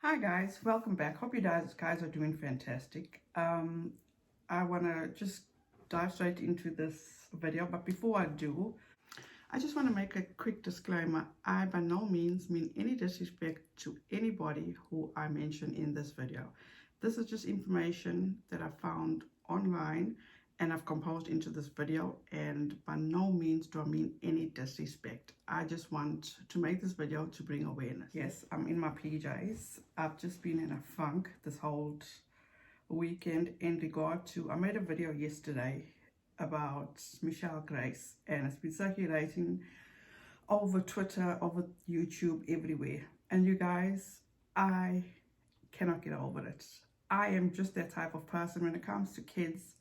Hi guys, welcome back. Hope you guys are doing fantastic. I want to just dive straight into this video, but before I do, I just want to make a quick disclaimer. I by no means mean any disrespect to anybody who I mention in this video. This is just information that I found online and I've composed into this video, and by no means do I mean any disrespect. I just want to make this video to bring awareness. Yes, I'm in my PJs. I've just been in a funk this whole weekend in regard to, I made a video yesterday about Michelle Grace, and it's been circulating over Twitter, over YouTube, everywhere. And you guys, I cannot get over it. I am just that type of person when it comes to kids.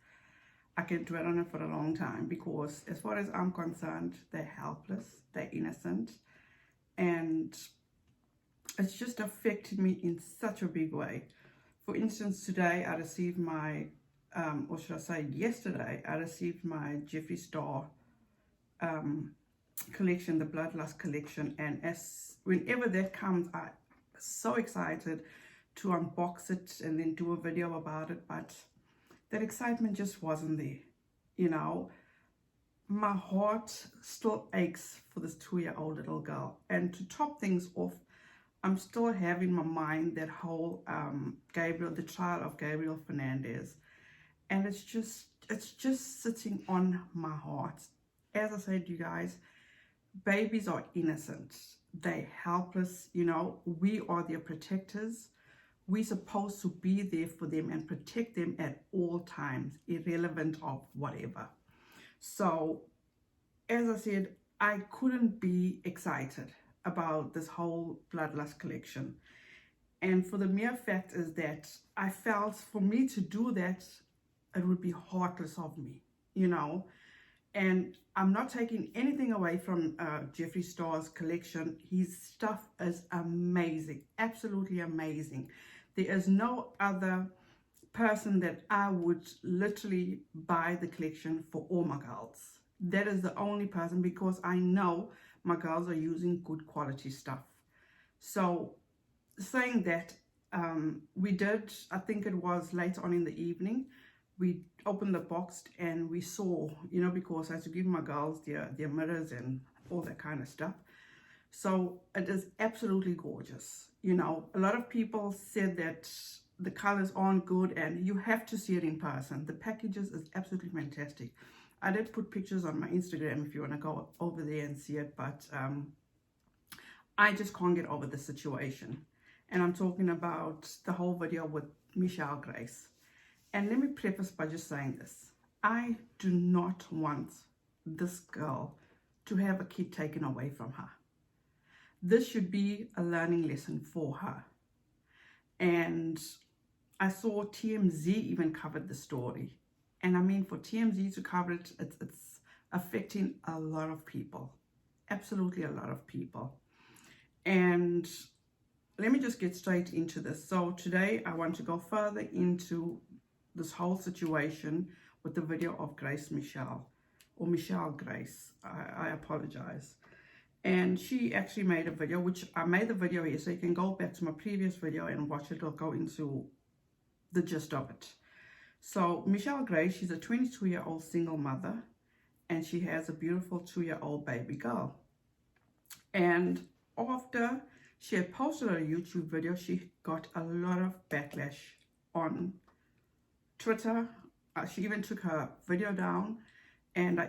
I can dwell on it for a long time because as far as I'm concerned, they're helpless, they're innocent, and it's just affected me in such a big way. For instance, today I received my, or should I say yesterday, I received my Jeffree Star collection, the Bloodlust collection, and whenever that comes, I'm so excited to unbox it and then do a video about it, but that excitement just wasn't there. You know, my heart still aches for this 2-year-old little girl. And to top things off, I'm still having in my mind that whole Gabriel, the trial of Gabriel Fernandez. And it's just sitting on my heart. As I said, you guys, babies are innocent. They're helpless. You know, we are their protectors. We're supposed to be there for them and protect them at all times, irrelevant of whatever. So, as I said, I couldn't be excited about this whole Bloodlust collection. And for the mere fact is that I felt for me to do that, it would be heartless of me, you know. And I'm not taking anything away from Jeffree Star's collection. His stuff is amazing, absolutely amazing. There is no other person that I would literally buy the collection for all my girls. That is the only person, because I know my girls are using good quality stuff. So saying that, we did, I think it was later on in the evening, we opened the box and we saw, you know, because I had to give my girls their mirrors and all that kind of stuff. So it is absolutely gorgeous. You know, a lot of people said that the colors aren't good, and you have to see it in person. The packages is absolutely fantastic. I did put pictures on my Instagram if you want to go over there and see it, but I just can't get over the situation. And I'm talking about the whole video with Michelle Grace. And let me preface by just saying this. I do not want this girl to have a kid taken away from her. This should be a learning lesson for her. And I saw TMZ even covered the story. And I mean, for TMZ to cover it, it's affecting a lot of people. Absolutely a lot of people. And let me just get straight into this. So today I want to go further into this whole situation with the video of Grace Michelle, or Michelle Grace. I apologize. And she actually made a video, which I made the video here, so you can go back to my previous video and watch it. It'll go into the gist of it. So Michelle Grace, she's a 22-year-old single mother, and she has a beautiful 2-year-old baby girl. And after she had posted a YouTube video, she got a lot of backlash on Twitter. She even took her video down. And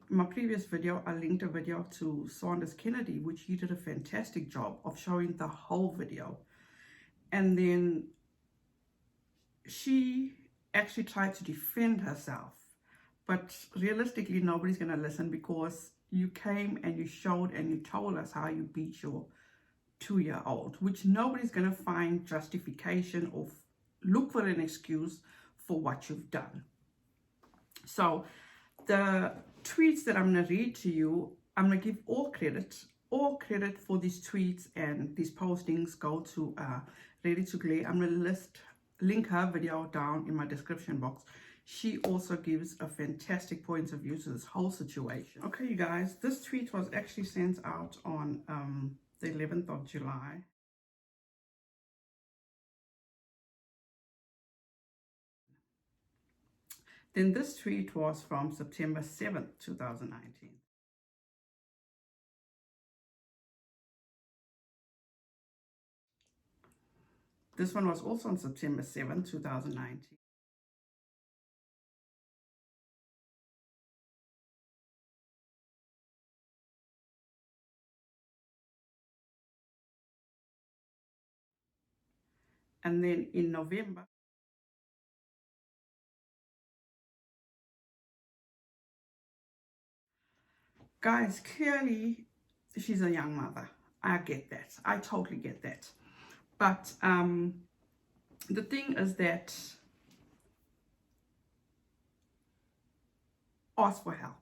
my previous video, I linked a video to Sanders Kennedy, which he did a fantastic job of showing the whole video. And then she actually tried to defend herself. But realistically, nobody's going to listen, because you came and you showed and you told us how you beat your 2-year-old, which nobody's going to find justification or look for an excuse for what you've done. So the tweets that I'm going to read to you, I'm going to give all credit for these tweets and these postings go to ReadytoGlare. I'm going to link her video down in my description box. She also gives a fantastic point of view to this whole situation. Okay, you guys, this tweet was actually sent out on the 11th of July. Then this tweet was from September 7th, 2019. This one was also on September 7th, 2019. And then in November, guys, clearly she's a young mother. I get that. I totally get that. But the thing is that ask for help.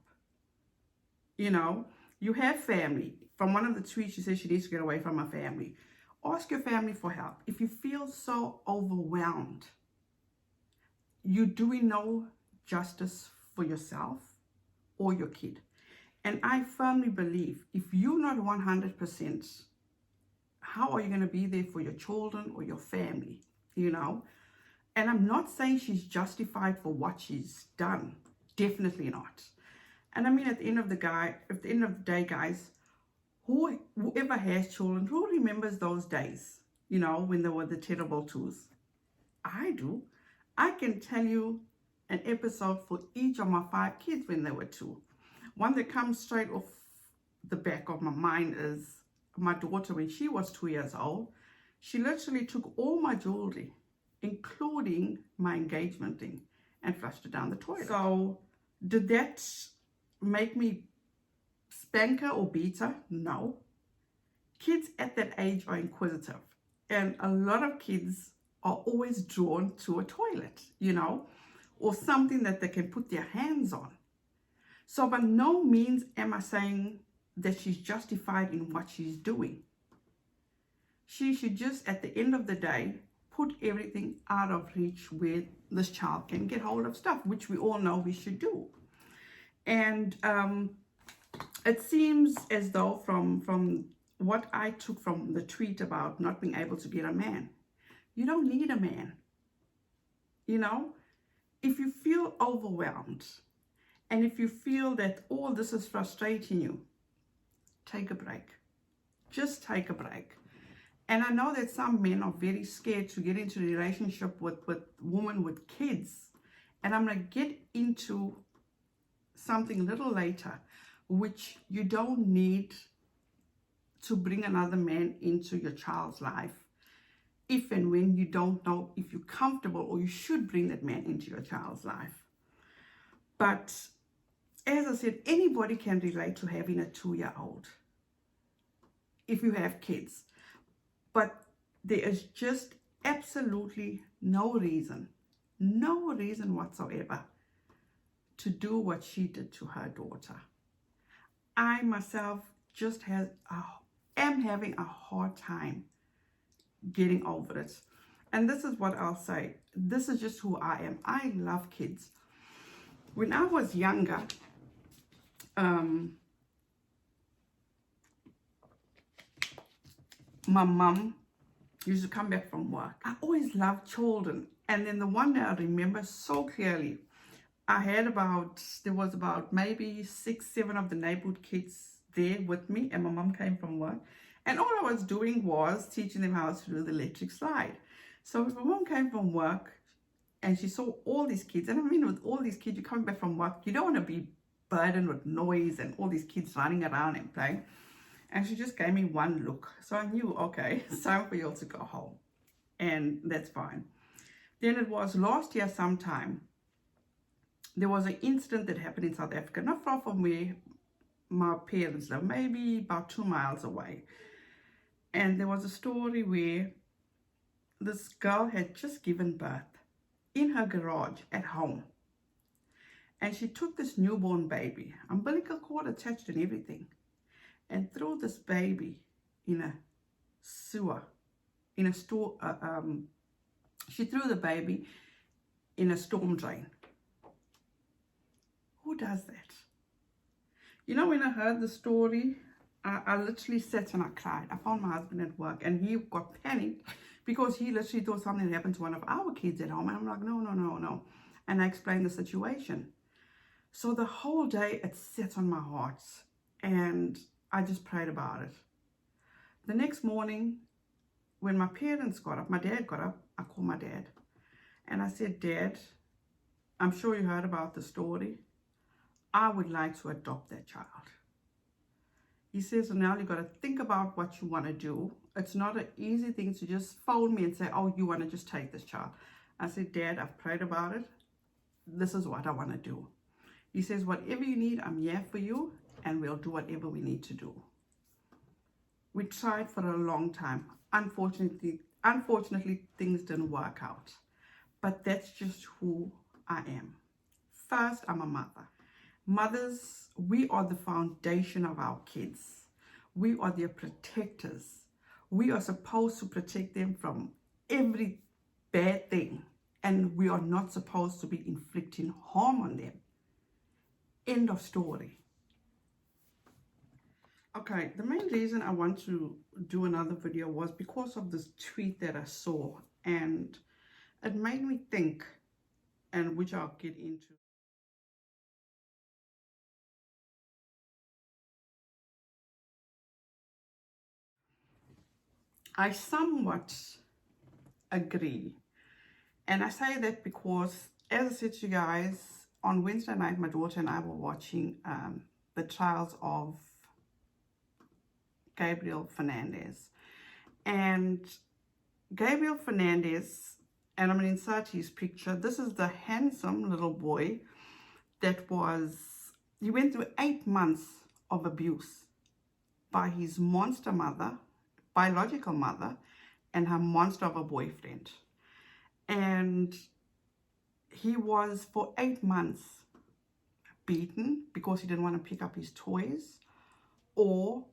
You know, you have family. From one of the tweets, she says she needs to get away from her family. Ask your family for help. If you feel so overwhelmed, you're doing no justice for yourself or your kid. And I firmly believe if you're not 100%, how are you going to be there for your children or your family? You know? And I'm not saying she's justified for what she's done. Definitely not. And I mean, at the end of the day, guys, whoever has children, who remembers those days, you know, when there were the terrible twos? I do. I can tell you an episode for each of my 5 kids when they were 2. One that comes straight off the back of my mind is my daughter when she was 2 years old. She literally took all my jewelry, including my engagement ring, and flushed it down the toilet. So did that make me spank her or beat her? No. Kids at that age are inquisitive, and a lot of kids are always drawn to a toilet, you know, or something that they can put their hands on. So by no means am I saying that she's justified in what she's doing. She should just, at the end of the day, put everything out of reach where this child can get hold of stuff, which we all know we should do. And it seems as though from what I took from the tweet about not being able to get a man, you don't need a man. You know, if you feel overwhelmed and if you feel that all this is frustrating you, take a break. Just take a break. And I know that some men are very scared to get into a relationship with women with kids. And I'm going to get into something a little later, which you don't need to bring another man into your child's life if and when you don't know if you're comfortable or you should bring that man into your child's life. But as I said, anybody can relate to having a 2-year-old if you have kids. But there is just absolutely no reason whatsoever to do what she did to her daughter. I myself just am having a hard time getting over it. And this is what I'll say. This is just who I am. I love kids. When I was younger, my mom used to come back from work. I always loved children. And then the one that I remember so clearly, there was about maybe 6, 7 of the neighborhood kids there with me, and my mom came from work. And all I was doing was teaching them how to do the electric slide. So if my mom came from work and she saw all these kids, and I mean with all these kids, you're coming back from work, you don't want to be burdened with noise and all these kids running around and playing. And she just gave me one look. So I knew, okay, it's time for you all to go home. And that's fine. Then it was last year sometime, there was an incident that happened in South Africa, not far from where my parents live, maybe about 2 miles away. And there was a story where this girl had just given birth in her garage at home. And she took this newborn baby, umbilical cord attached and everything, and threw this baby in a sewer, she threw the baby in a storm drain. Who does that? You know, when I heard the story, I literally sat and I cried. I found my husband at work and he got panicked because he literally thought something happened to one of our kids at home. And I'm like, no. and I explained the situation. So the whole day it sat on my heart, and I just prayed about it. The next morning, when my parents got up, my dad got up, I called my dad and I said, Dad, I'm sure you heard about the story. I would like to adopt that child. He says, so now you got to think about what you want to do. It's not an easy thing to just phone me and say, oh, you want to just take this child. I said, Dad, I've prayed about it. This is what I want to do. He says, whatever you need, I'm here for you, and we'll do whatever we need to do. We tried for a long time. Unfortunately, things didn't work out. But that's just who I am. First, I'm a mother. Mothers, we are the foundation of our kids. We are their protectors. We are supposed to protect them from every bad thing, and we are not supposed to be inflicting harm on them. End of story. Okay, the main reason I want to do another video was because of this tweet that I saw, and it made me think, and which I'll get into. I somewhat agree, and I say that because, as I said to you guys, on Wednesday night my daughter and I were watching the trials of Gabriel Fernandez. And Gabriel Fernandez, and I'm going to insert his picture. This is the handsome little boy that he went through 8 months of abuse by his monster mother, biological mother, and her monster of a boyfriend. And he was for 8 months beaten because he didn't want to pick up his toys, or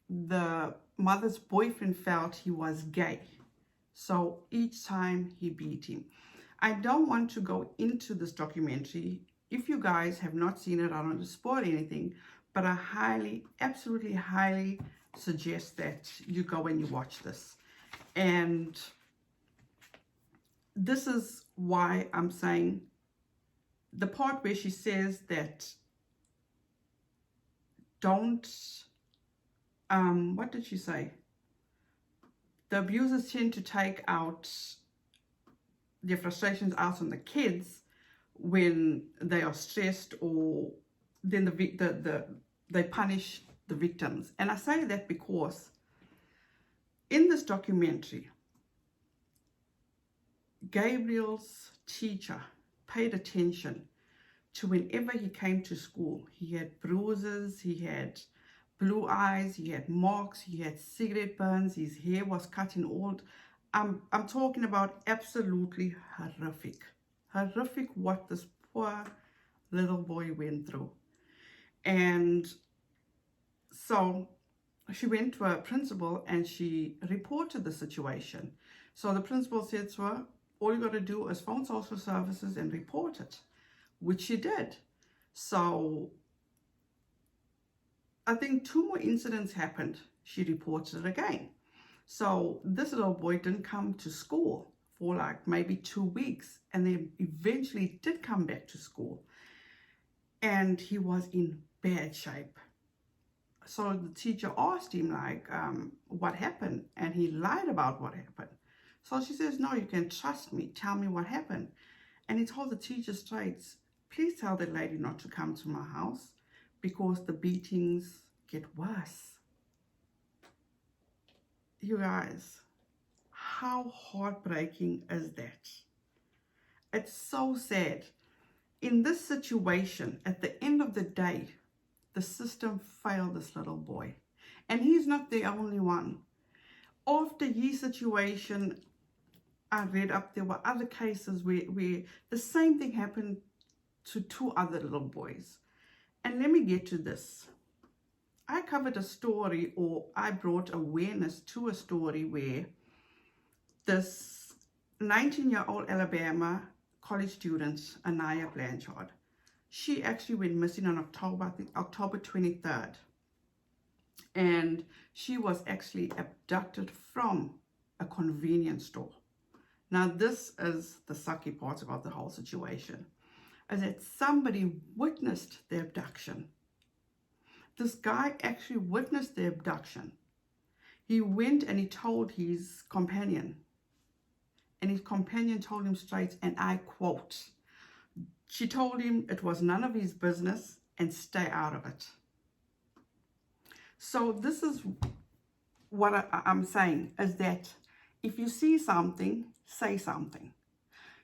the mother's boyfriend felt he was gay. So each time he beat him. I don't want to go into this documentary. If you guys have not seen it, I don't want to spoil anything, but I highly, absolutely highly suggest that you go and you watch this. And this is why I'm saying the part where she says that don't, what did she say? The abusers tend to take out their frustrations out on the kids when they are stressed, or then they punish the victims. And I say that because in this documentary, Gabriel's teacher paid attention to whenever he came to school. He had bruises, he had blue eyes, he had marks, he had cigarette burns, his hair was cut in all. I'm talking about absolutely horrific what this poor little boy went through. And so she went to her principal and she reported the situation. So the principal said to her, all you got to do is phone social services and report it, which she did. So I think 2 more incidents happened. She reported it again. So this little boy didn't come to school for like maybe 2 weeks, and then eventually did come back to school. And he was in bad shape. So the teacher asked him like, what happened? And he lied about what happened. So she says, no, you can trust me. Tell me what happened. And he told the teacher straight, please tell the lady not to come to my house because the beatings get worse. You guys, how heartbreaking is that? It's so sad. In this situation, at the end of the day, the system failed this little boy. And he's not the only one. After his situation, I read up, there were other cases where the same thing happened to 2 other little boys. And let me get to this. I covered a story, or I brought awareness to a story where this 19-year-old Alabama college student, Anaya Blanchard, she actually went missing on October 23rd. And she was actually abducted from a convenience store. Now, this is the sucky part about the whole situation. is that somebody witnessed the abduction. This guy actually witnessed the abduction. He went and he told his companion, and his companion told him straight, and I quote, she told him it was none of his business and stay out of it. So this is what I'm saying, is that if you see something, say something.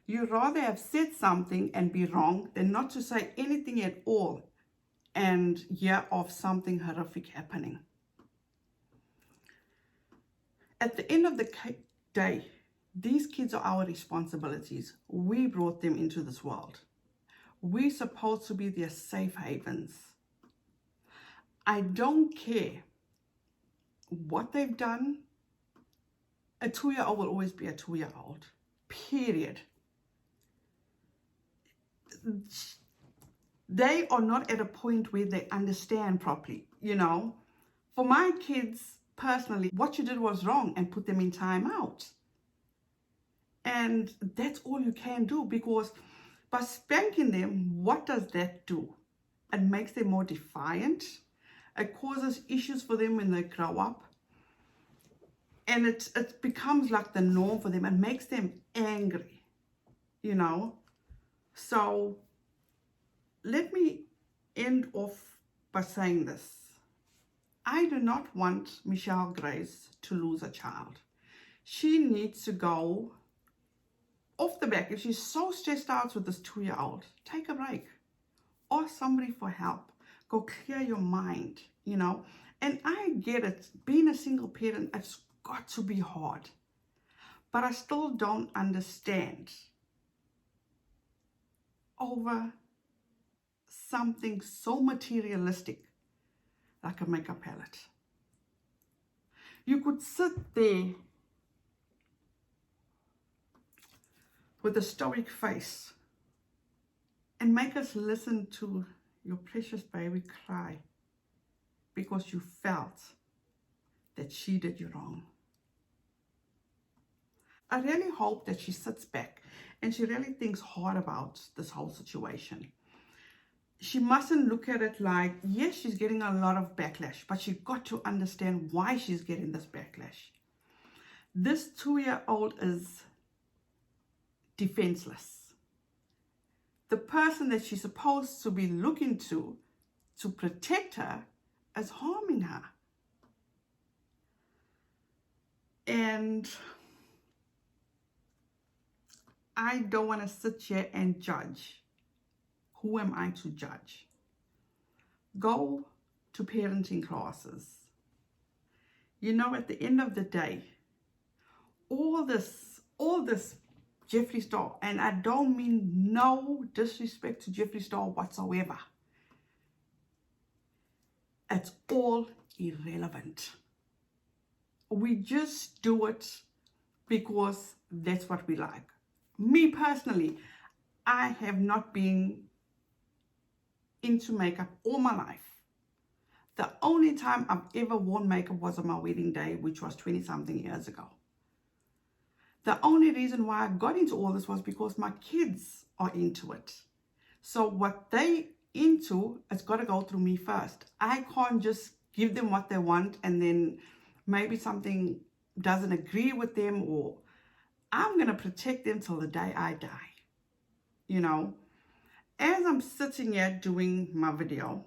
You'd rather have said something and be wrong than not to say anything at all and hear of something horrific happening. At the end of the day, these kids are our responsibilities. We brought them into this world. We're supposed to be their safe havens. I don't care what they've done. A 2-year-old will always be a 2-year-old, period. They are not at a point where they understand properly, you know. For my kids, personally, what you did was wrong, and put them in time out. And that's all you can do, because by spanking them, what does that do? It makes them more defiant. It causes issues for them when they grow up. And it becomes like the norm for them. It makes them angry, you know. So let me end off by saying this. I do not want Michelle Grace to lose a child. She needs to go off the back. If she's so stressed out with this 2-year-old, take a break. Ask somebody for help. Go clear your mind, you know. And I get it. Being a single parent, it's got to be hard. But I still don't understand over something so materialistic like a makeup palette. You could sit there with a stoic face and make us listen to your precious baby cry because you felt that she did you wrong. I really hope that she sits back and she really thinks hard about this whole situation. She mustn't look at it like, yes, she's getting a lot of backlash, but she's got to understand why she's getting this backlash. This 2-year-old is defenseless. The person that she's supposed to be looking to protect her is harming her. And I don't want to sit here and judge. Who am I to judge? Go to parenting classes. You know, at the end of the day, all this Jeffree Star, and I don't mean no disrespect to Jeffree Star whatsoever. It's all irrelevant. We just do it because that's what we like. Me personally, I have not been into makeup all my life. The only time I've ever worn makeup was on my wedding day, which was 20-something years ago. The only reason why I got into all this was because my kids are into it. So what they into, it's got to go through me first. I can't just give them what they want and then maybe something doesn't agree with them, or I'm going to protect them till the day I die. You know, as I'm sitting here doing my video,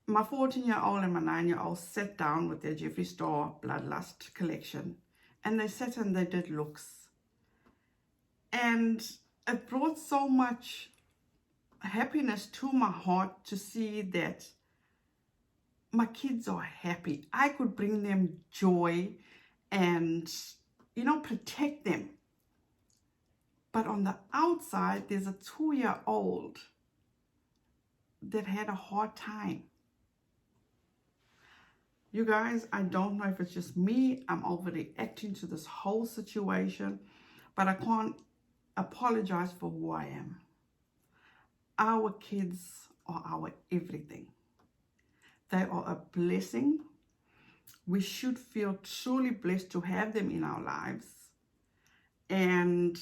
my 14-year-old and my 9-year-old sat down with their Jeffree Star Bloodlust collection, and they sat and they did looks. And it brought so much happiness to my heart to see that my kids are happy. I could bring them joy and, you know, protect them. But on the outside, there's a 2-year-old that had a hard time. You guys, I don't know if it's just me. I'm overreacting to this whole situation, but I can't apologize for who I am. Our kids are our everything. They are a blessing. We should feel truly blessed to have them in our lives. And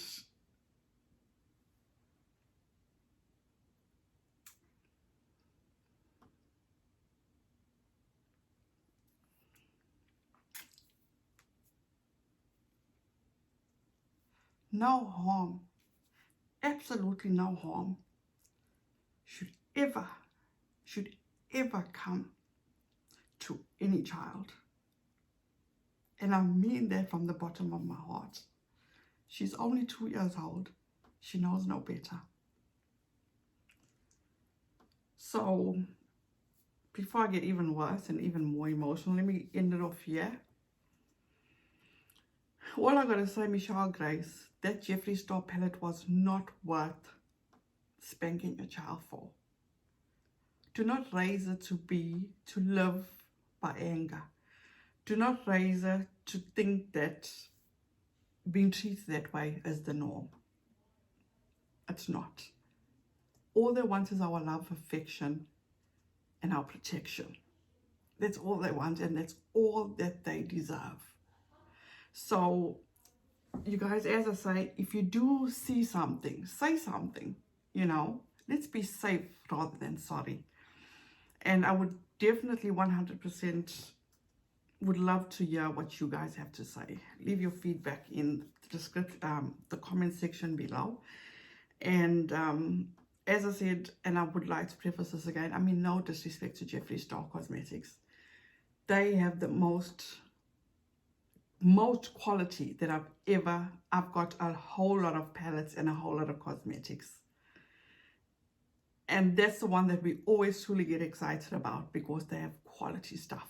no harm, absolutely no harm should ever come to any child. And I mean that from the bottom of my heart. She's only 2 years old. She knows no better. So before I get even worse and even more emotional, let me end it off here. All I gotta say, Michelle Grace, that Jeffree Star palette was not worth spanking a child for. Do not raise her to live by anger. Do not raise her to think that being treated that way is the norm. It's not. All they want is our love, affection, and our protection. That's all they want, and that's all that they deserve. So, you guys, as I say, if you do see something, say something, you know. Let's be safe rather than sorry. And I would definitely 100% would love to hear what you guys have to say. Leave your feedback in the description, the comment section below. And as I said, and I would like to preface this again, I mean no disrespect to Jeffree Star Cosmetics. They have the most quality that I've got a whole lot of palettes and a whole lot of cosmetics. And that's the one that we always truly get excited about, because they have quality stuff.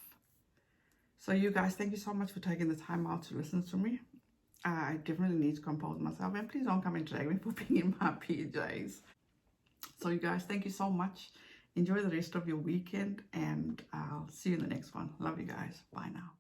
So you guys, thank you so much for taking the time out to listen to me. I definitely need to compose myself, and please don't come and drag me for being in my PJs. So you guys, thank you so much. Enjoy the rest of your weekend, and I'll see you in the next one. Love you guys. Bye now.